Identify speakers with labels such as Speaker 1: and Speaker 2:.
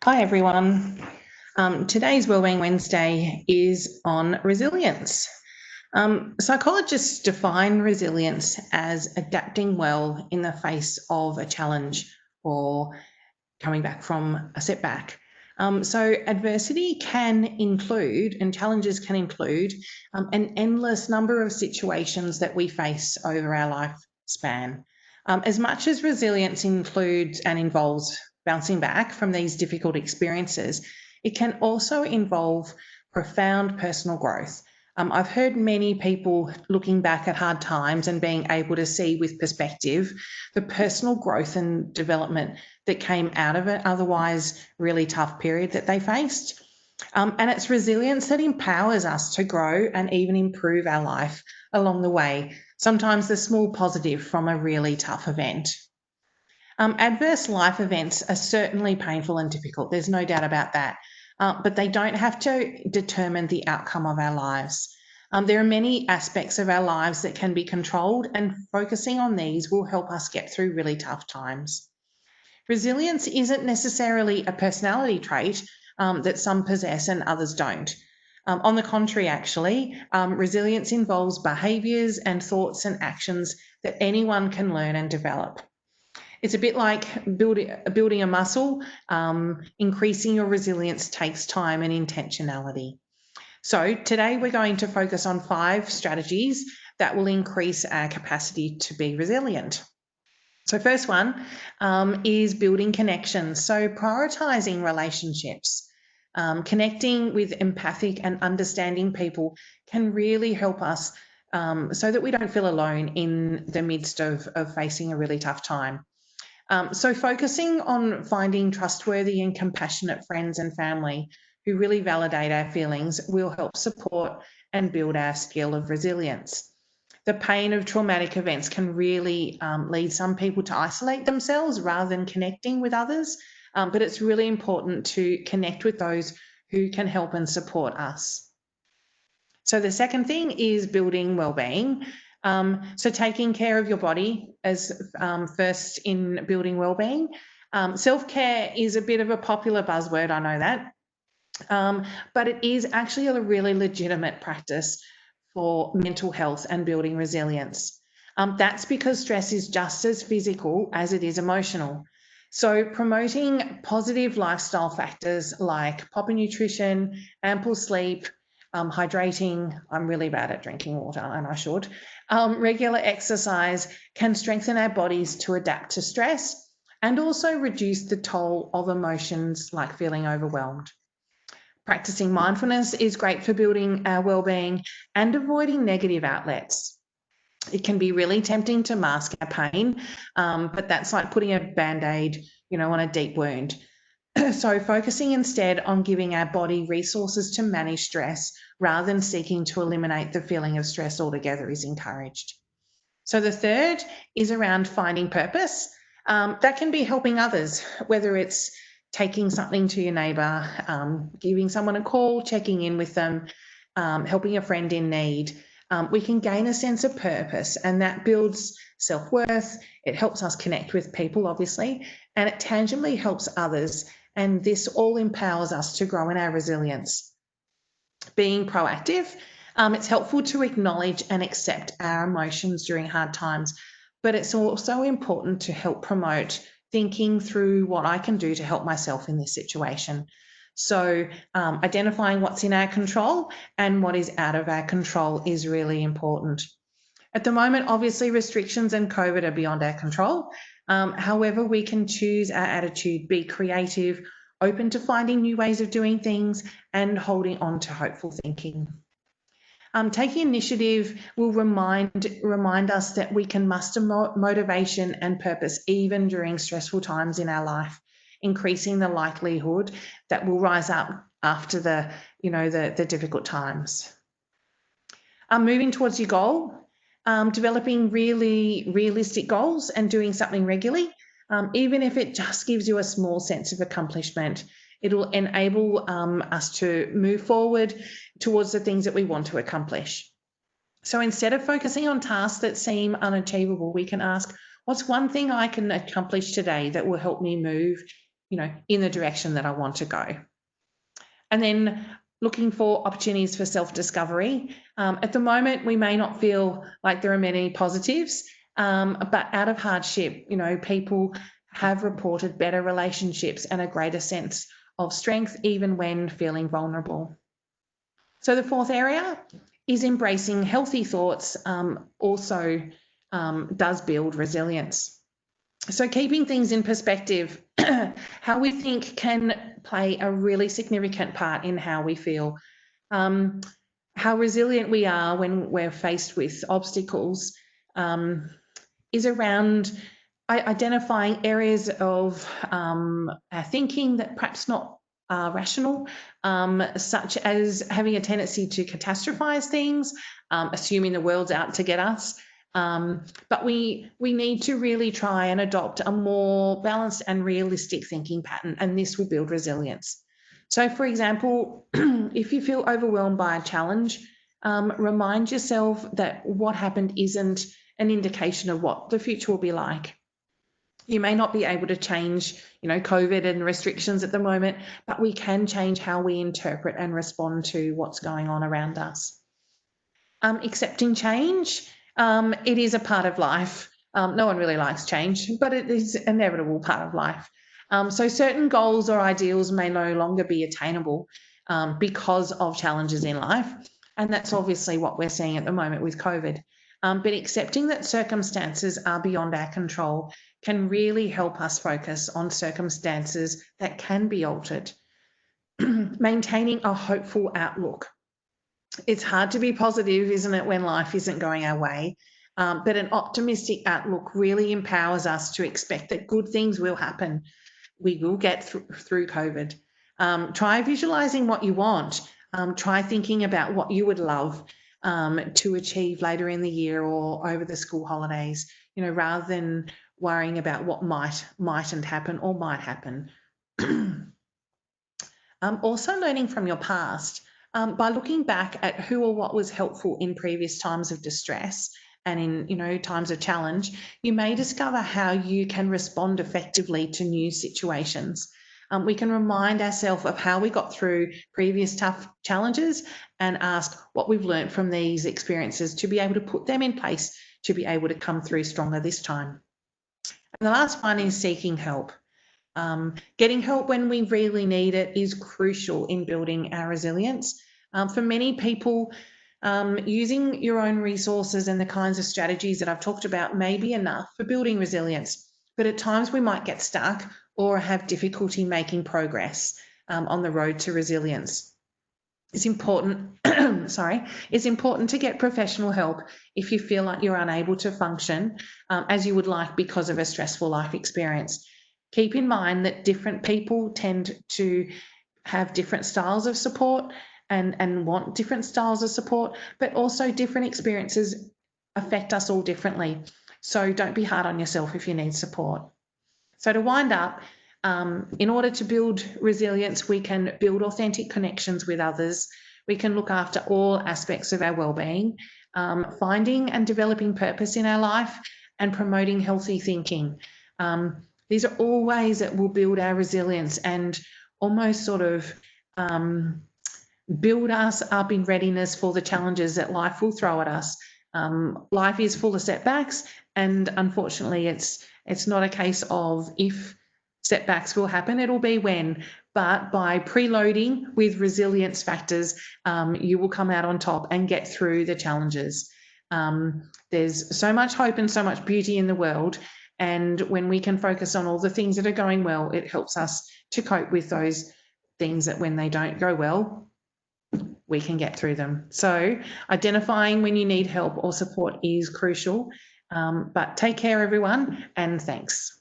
Speaker 1: Hi everyone. Today's Wellbeing Wednesday is on resilience. Psychologists define resilience as adapting well in the face of a challenge or coming back from a setback. So adversity can include, and challenges can include, an endless number of situations that we face over our lifespan. As much as resilience includes and involves bouncing back from these difficult experiences, it can also involve profound personal growth. I've heard many people looking back at hard times and being able to see with perspective the personal growth and development that came out of an otherwise really tough period that they faced. And it's resilience that empowers us to grow and even improve our life along the way, sometimes the small positive from a really tough event. Adverse life events are certainly painful and difficult, there's no doubt about that, but they don't have to determine the outcome of our lives. There are many aspects of our lives that can be controlled, and focusing on these will help us get through really tough times. Resilience isn't necessarily a personality trait that some possess and others don't. On the contrary, actually, resilience involves behaviours and thoughts and actions that anyone can learn and develop. It's a bit like building a muscle. Increasing your resilience takes time and intentionality. So today we're going to focus on 5 strategies that will increase our capacity to be resilient. So first one is building connections. So prioritising relationships. Connecting with empathic and understanding people can really help us so that we don't feel alone in the midst of facing a really tough time. So focusing on finding trustworthy and compassionate friends and family who really validate our feelings will help support and build our skill of resilience. The pain of traumatic events can really lead some people to isolate themselves rather than connecting with others, but it's really important to connect with those who can help and support us. So the second thing is building wellbeing. So taking care of your body as first in building wellbeing. Self-care is a bit of a popular buzzword, I know that, but it is actually a really legitimate practice for mental health and building resilience. That's because stress is just as physical as it is emotional. So promoting positive lifestyle factors like proper nutrition, ample sleep, hydrating, I'm really bad at drinking water and I should, regular exercise can strengthen our bodies to adapt to stress and also reduce the toll of emotions like feeling overwhelmed. Practicing mindfulness is great for building our well-being and avoiding negative outlets. It can be really tempting to mask our pain, but that's like putting a band-aid, on a deep wound. So focusing instead on giving our body resources to manage stress rather than seeking to eliminate the feeling of stress altogether is encouraged. So the third is around finding purpose. That can be helping others, whether it's taking something to your neighbour, giving someone a call, checking in with them, helping a friend in need. We can gain a sense of purpose, and that builds self-worth. It helps us connect with people, obviously, and it tangibly helps others. And this all empowers us to grow in our resilience. Being proactive, it's helpful to acknowledge and accept our emotions during hard times, but it's also important to help promote thinking through what I can do to help myself in this situation. So identifying what's in our control and what is out of our control is really important. At the moment, obviously, restrictions and COVID are beyond our control. However, we can choose our attitude, be creative, open to finding new ways of doing things, and holding on to hopeful thinking. Taking initiative will remind us that we can muster motivation and purpose even during stressful times in our life, increasing the likelihood that we'll rise up after the difficult times. Moving towards your goal. Developing really realistic goals and doing something regularly, even if it just gives you a small sense of accomplishment. It'll enable us to move forward towards the things that we want to accomplish. So instead of focusing on tasks that seem unachievable, we can ask, what's one thing I can accomplish today that will help me move in the direction that I want to go. And then looking for opportunities for self-discovery. At the moment, we may not feel like there are many positives, but out of hardship, people have reported better relationships and a greater sense of strength, even when feeling vulnerable. So the fourth area is embracing healthy thoughts, also does build resilience. So keeping things in perspective, how we think can play a really significant part in how we feel. How resilient we are when we're faced with obstacles is around identifying areas of our thinking that perhaps not are rational, such as having a tendency to catastrophize things, assuming the world's out to get us. But we need to really try and adopt a more balanced and realistic thinking pattern, and this will build resilience. So, for example, if you feel overwhelmed by a challenge, remind yourself that what happened isn't an indication of what the future will be like. You may not be able to change, COVID and restrictions at the moment, but we can change how we interpret and respond to what's going on around us. Accepting change, it is a part of life. No one really likes change, but it is an inevitable part of life. So certain goals or ideals may no longer be attainable because of challenges in life. And that's obviously what we're seeing at the moment with COVID. But accepting that circumstances are beyond our control can really help us focus on circumstances that can be altered. Maintaining a hopeful outlook. It's hard to be positive, isn't it, when life isn't going our way? But an optimistic outlook really empowers us to expect that good things will happen. We will get through COVID. Try visualizing what you want. Try thinking about what you would love to achieve later in the year or over the school holidays, rather than worrying about what mightn't happen or might happen. Also learning from your past. By looking back at who or what was helpful in previous times of distress and in times of challenge, you may discover how you can respond effectively to new situations. We can remind ourselves of how we got through previous tough challenges and ask what we've learned from these experiences to be able to put them in place to be able to come through stronger this time. And the last one is seeking help. Getting help when we really need it is crucial in building our resilience. For many people, using your own resources and the kinds of strategies that I've talked about may be enough for building resilience, but at times we might get stuck or have difficulty making progress on the road to resilience. It's important, it's important to get professional help if you feel like you're unable to function as you would like because of a stressful life experience. Keep in mind that different people tend to have different styles of support and want different styles of support, but also different experiences affect us all differently. So don't be hard on yourself if you need support. So to wind up, in order to build resilience, we can build authentic connections with others. We can look after all aspects of our wellbeing, finding and developing purpose in our life, and promoting healthy thinking. These are all ways that will build our resilience and almost sort of build us up in readiness for the challenges that life will throw at us. Life is full of setbacks, and unfortunately it's not a case of if setbacks will happen, it'll be when. But by preloading with resilience factors, you will come out on top and get through the challenges. There's so much hope and so much beauty in the world. And when we can focus on all the things that are going well, it helps us to cope with those things that when they don't go well, we can get through them. So identifying when you need help or support is crucial. But take care, everyone, and thanks.